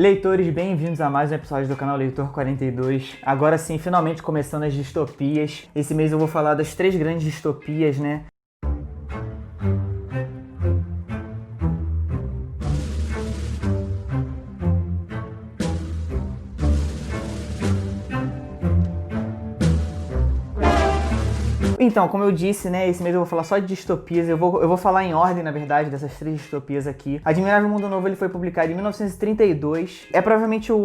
Leitores, bem-vindos a mais um episódio do canal Leitor 42. Agora sim, finalmente começando as distopias. Esse mês eu vou falar das 3 grandes distopias, né? Então, como eu disse, né, esse mês eu vou falar só de distopias, eu vou falar em ordem, na verdade, dessas 3 distopias aqui. Admirável Mundo Novo, ele foi publicado em 1932. É provavelmente o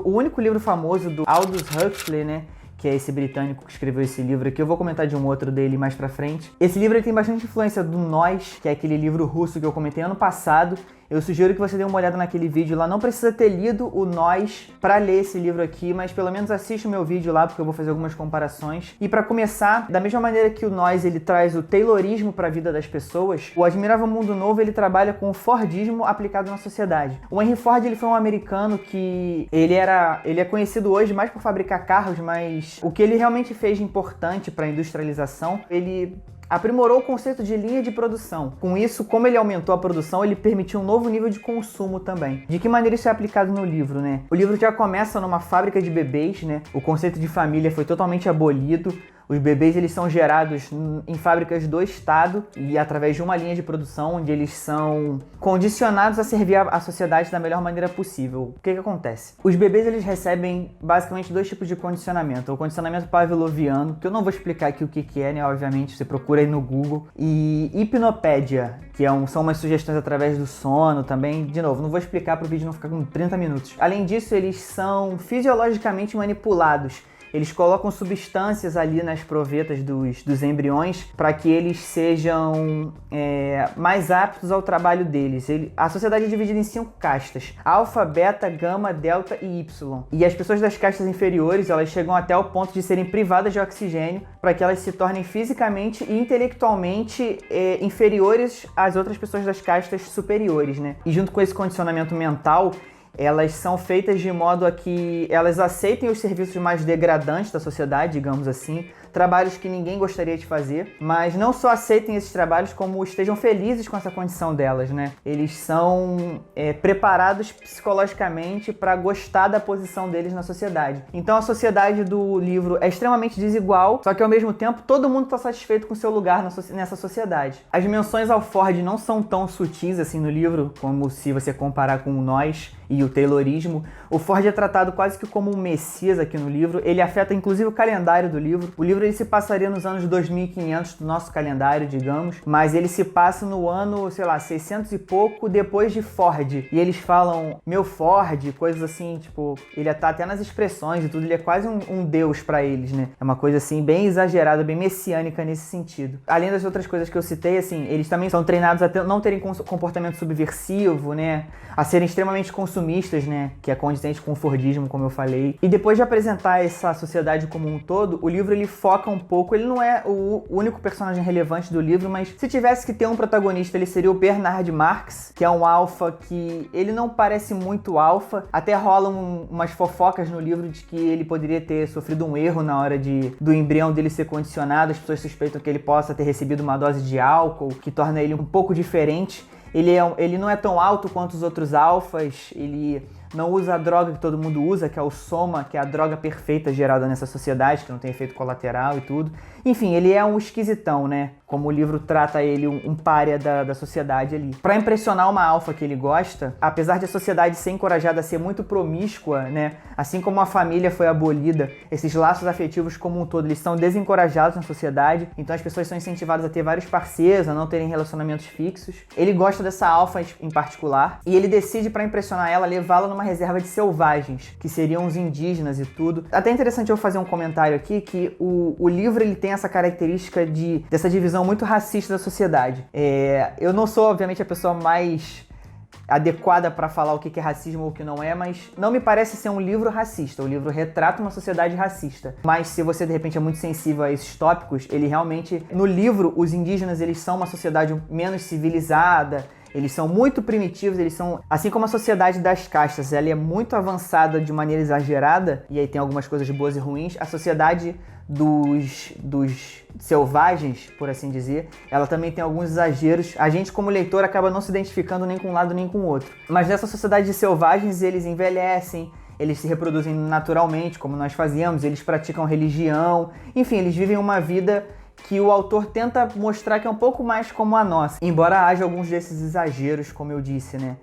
único livro famoso do Aldous Huxley, né, que é esse britânico que escreveu esse livro aqui. Eu vou comentar de um outro dele mais pra frente. Esse livro ele tem bastante influência do Nós, que é aquele livro russo que eu comentei ano passado. Eu sugiro que você dê uma olhada naquele vídeo lá. Não precisa ter lido o Nós pra ler esse livro aqui, mas pelo menos assiste o meu vídeo lá, porque eu vou fazer algumas comparações. E pra começar, da mesma maneira que o Nós ele traz o Taylorismo pra vida das pessoas, o Admirável Mundo Novo ele trabalha com o Fordismo aplicado na sociedade. O Henry Ford ele foi um americano que ele é conhecido hoje mais por fabricar carros, mas o que ele realmente fez de importante pra industrialização, ele aprimorou o conceito de linha de produção. Com isso, como ele aumentou a produção, ele permitiu um novo nível de consumo também. De que maneira isso é aplicado no livro, né? O livro já começa numa fábrica de bebês, né? O conceito de família foi totalmente abolido. Os bebês eles são gerados em fábricas do estado e através de uma linha de produção onde eles são condicionados a servir a sociedade da melhor maneira possível. O que acontece? Os bebês eles recebem basicamente 2 tipos de condicionamento. O condicionamento pavloviano, que eu não vou explicar aqui o que é, né? Obviamente, você procura aí no Google. E hipnopédia, que são umas sugestões através do sono também. De novo, não vou explicar para o vídeo não ficar com 30 minutos. Além disso, eles são fisiologicamente manipulados. Eles colocam substâncias ali nas provetas dos embriões para que eles sejam mais aptos ao trabalho deles. A sociedade é dividida em 5 castas: alfa, beta, gama, delta e y. E as pessoas das castas inferiores, elas chegam até o ponto de serem privadas de oxigênio para que elas se tornem fisicamente e intelectualmente inferiores às outras pessoas das castas superiores, né? E junto com esse condicionamento mental, elas são feitas de modo a que elas aceitem os serviços mais degradantes da sociedade, digamos assim, trabalhos que ninguém gostaria de fazer, mas não só aceitem esses trabalhos, como estejam felizes com essa condição delas, né? Eles são preparados psicologicamente para gostar da posição deles na sociedade. Então a sociedade do livro é extremamente desigual, só que ao mesmo tempo todo mundo está satisfeito com o seu lugar nessa sociedade. As menções ao Ford não são tão sutis assim no livro, como se você comparar com o Nós e o Taylorismo. O Ford é tratado quase que como um messias aqui no livro. Ele afeta inclusive o calendário do livro. O livro ele se passaria nos anos 2500 do nosso calendário, digamos, mas ele se passa no ano, sei lá, 600 e pouco depois de Ford. E eles falam, meu Ford, coisas assim, tipo, ele tá até nas expressões e tudo, ele é quase um deus pra eles, né? É uma coisa assim, bem exagerada, bem messiânica nesse sentido. Além das outras coisas que eu citei, assim, eles também são treinados a não terem comportamento subversivo, né? A serem extremamente consumistas, né? Que é condizente com o Fordismo, como eu falei. E depois de apresentar essa sociedade como um todo, o livro ele foca um pouco, ele não é o único personagem relevante do livro, mas se tivesse que ter um protagonista, ele seria o Bernard Marx, que é um alfa que ele não parece muito alfa. Até rolam umas fofocas no livro de que ele poderia ter sofrido um erro na hora do embrião dele ser condicionado. As pessoas suspeitam que ele possa ter recebido uma dose de álcool, que torna ele um pouco diferente. Ele não é tão alto quanto os outros alfas, ele não usa a droga que todo mundo usa, que é o soma, que é a droga perfeita gerada nessa sociedade, que não tem efeito colateral e tudo. Enfim, ele é um esquisitão, né? Como o livro trata ele, um pária da sociedade ali. Pra impressionar uma alfa que ele gosta, apesar de a sociedade ser encorajada a ser muito promíscua, né? Assim como a família foi abolida, esses laços afetivos como um todo, eles são desencorajados na sociedade, então as pessoas são incentivadas a ter vários parceiros, a não terem relacionamentos fixos. Ele gosta dessa alfa em particular, e ele decide, pra impressionar ela, levá-la numa reserva de selvagens, que seriam os indígenas e tudo. Até interessante eu fazer um comentário aqui, que o livro ele tem essa característica dessa divisão muito racista da sociedade. Eu não sou, obviamente, a pessoa mais adequada para falar o que é racismo ou o que não é, mas não me parece ser um livro racista. O livro retrata uma sociedade racista. Mas se você, de repente, é muito sensível a esses tópicos, ele realmente... No livro, os indígenas, eles são uma sociedade menos civilizada, eles são muito primitivos, eles são... Assim como a sociedade das castas, ela é muito avançada de maneira exagerada, e aí tem algumas coisas boas e ruins, a sociedade dos selvagens, por assim dizer, ela também tem alguns exageros. A gente, como leitor, acaba não se identificando nem com um lado nem com o outro. Mas nessa sociedade de selvagens, eles envelhecem, eles se reproduzem naturalmente, como nós fazíamos, eles praticam religião, enfim, eles vivem uma vida que o autor tenta mostrar que é um pouco mais como a nossa. Embora haja alguns desses exageros, como eu disse, né?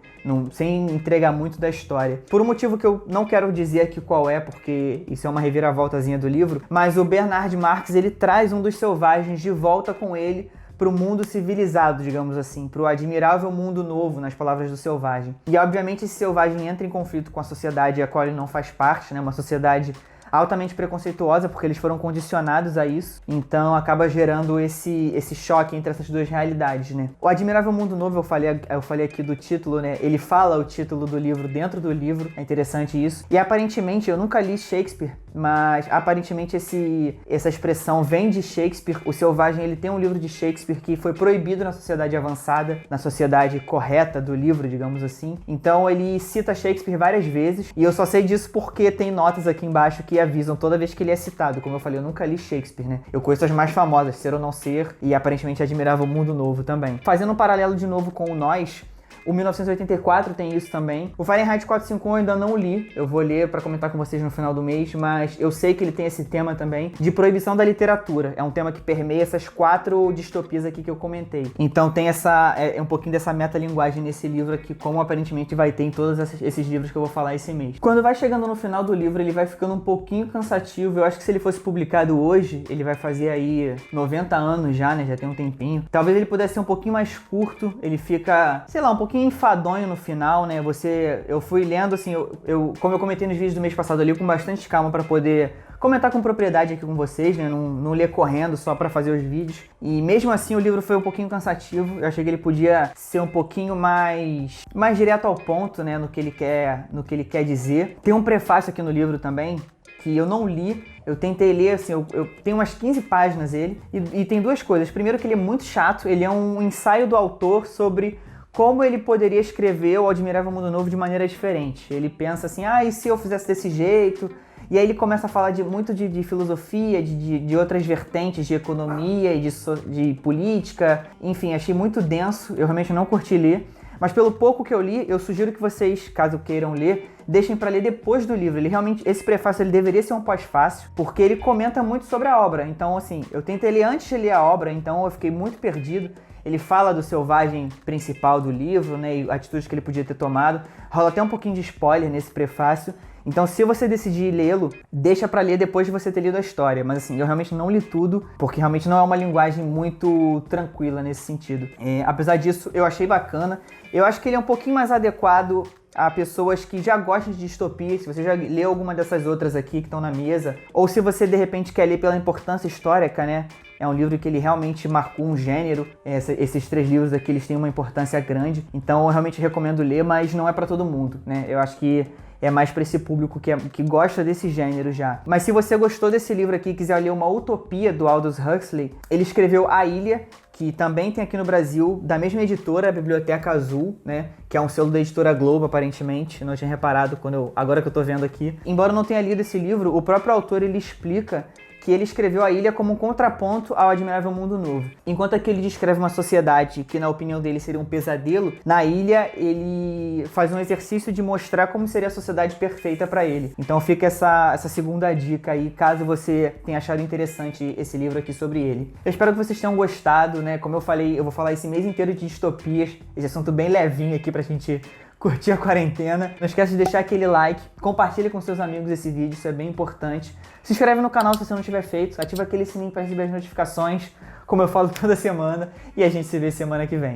Sem entregar muito da história. Por um motivo que eu não quero dizer aqui qual é, porque isso é uma reviravoltazinha do livro, mas o Bernard Marx, ele traz um dos selvagens de volta com ele para o mundo civilizado, digamos assim, para o admirável mundo novo, nas palavras do selvagem. E obviamente esse selvagem entra em conflito com a sociedade a qual ele não faz parte, né? Uma sociedade altamente preconceituosa, porque eles foram condicionados a isso, então acaba gerando esse choque entre essas duas realidades, né? O Admirável Mundo Novo, eu falei aqui do título, né? Ele fala o título do livro dentro do livro, é interessante isso. E aparentemente, eu nunca li Shakespeare, mas aparentemente essa expressão vem de Shakespeare. O Selvagem, ele tem um livro de Shakespeare que foi proibido na sociedade avançada, na sociedade correta do livro, digamos assim. Então ele cita Shakespeare várias vezes, e eu só sei disso porque tem notas aqui embaixo que avisam toda vez que ele é citado. Como eu falei, eu nunca li Shakespeare, né? Eu conheço as mais famosas, Ser ou Não Ser, e aparentemente Admirável Mundo Novo também. Fazendo um paralelo de novo com o Nós, o 1984 tem isso também. O Fahrenheit 451 eu ainda não li. Eu vou ler para comentar com vocês no final do mês, mas eu sei que ele tem esse tema também de proibição da literatura. É um tema que permeia essas 4 distopias aqui que eu comentei. Então tem um pouquinho dessa metalinguagem nesse livro aqui, como aparentemente vai ter em todos esses livros que eu vou falar esse mês. Quando vai chegando no final do livro, ele vai ficando um pouquinho cansativo. Eu acho que se ele fosse publicado hoje, ele vai fazer aí 90 anos já, né? Já tem um tempinho. Talvez ele pudesse ser um pouquinho mais curto. Ele fica, sei lá, um pouquinho enfadonho no final, né? Eu fui lendo, assim, como eu comentei nos vídeos do mês passado, eu li com bastante calma para poder comentar com propriedade aqui com vocês, né? Não ler correndo só para fazer os vídeos. E mesmo assim o livro foi um pouquinho cansativo. Eu achei que ele podia ser um pouquinho mais direto ao ponto, né? No que ele quer dizer. Tem um prefácio aqui no livro também que eu não li. Eu tentei ler, assim, eu tenho umas 15 páginas ele, e tem duas coisas. Primeiro que ele é muito chato, ele é um ensaio do autor sobre como ele poderia escrever o Admirável Mundo Novo de maneira diferente. Ele pensa assim, e se eu fizesse desse jeito? E aí ele começa a falar muito de filosofia, de outras vertentes, de economia e de política. Enfim, achei muito denso, eu realmente não curti ler. Mas pelo pouco que eu li, eu sugiro que vocês, caso queiram ler, deixem para ler depois do livro. Esse prefácio ele deveria ser um pós-fácil, porque ele comenta muito sobre a obra. Então, assim, eu tentei ler antes de ler a obra, então eu fiquei muito perdido. Ele fala do selvagem principal do livro, né, e atitudes que ele podia ter tomado. Rola até um pouquinho de spoiler nesse prefácio. Então, se você decidir lê-lo, deixa pra ler depois de você ter lido a história. Mas assim, eu realmente não li tudo, porque realmente não é uma linguagem muito tranquila nesse sentido. Apesar disso, eu achei bacana. Eu acho que ele é um pouquinho mais adequado a pessoas que já gostam de distopias. Se você já leu alguma dessas outras aqui que estão na mesa, ou se você de repente quer ler pela importância histórica, né? É um livro que ele realmente marcou um gênero. Esses 3 livros aqui, eles têm uma importância grande. Então eu realmente recomendo ler, mas não é pra todo mundo, né? Eu acho que é mais para esse público que gosta desse gênero já. Mas se você gostou desse livro aqui e quiser ler uma utopia do Aldous Huxley, ele escreveu A Ilha, que também tem aqui no Brasil, da mesma editora, a Biblioteca Azul, né? Que é um selo da editora Globo, aparentemente. Não tinha reparado agora que eu tô vendo aqui. Embora eu não tenha lido esse livro, o próprio autor, ele explica que ele escreveu A Ilha como um contraponto ao Admirável Mundo Novo. Enquanto aqui ele descreve uma sociedade que, na opinião dele, seria um pesadelo, na Ilha ele faz um exercício de mostrar como seria a sociedade perfeita para ele. Então fica essa segunda dica aí, caso você tenha achado interessante esse livro aqui sobre ele. Eu espero que vocês tenham gostado, né? Como eu falei, eu vou falar esse mês inteiro de distopias, esse assunto bem levinho aqui pra gente curtir a quarentena. Não esquece de deixar aquele like, compartilha com seus amigos esse vídeo, isso é bem importante. Se inscreve no canal se você não tiver feito, ativa aquele sininho para receber as notificações, como eu falo toda semana, e a gente se vê semana que vem.